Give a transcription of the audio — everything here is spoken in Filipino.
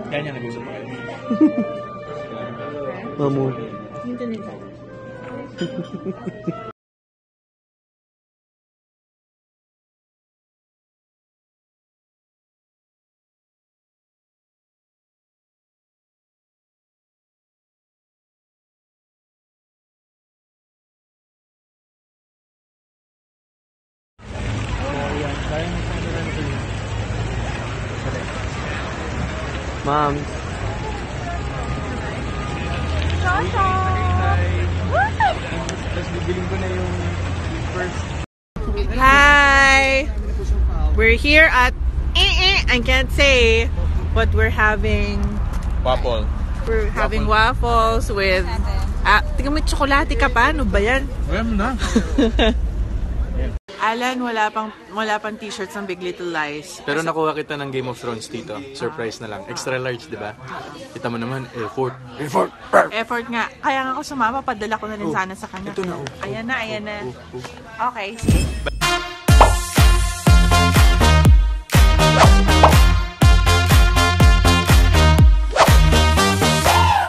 Ganyan nag-usap pa kayo. Mamu. Dito nito. Ma'am. Tapos bibiling ko na yung first. Hi! We're here at I can't say, but we're having Waffle. waffles with tingnan mo, tsokolate ka pa, ano ba yan? Ayan mo na. Alan, wala pang t-shirts ng Big Little Lies. Pero nakuha kita ng Game of Thrones dito. Surprise na lang. Extra large, di ba? Kita mo naman, effort. Effort nga. Kaya nga ako sumama, padala ko na rin sana sa kanya. Ito na, oh. Ayan na. Okay, sige.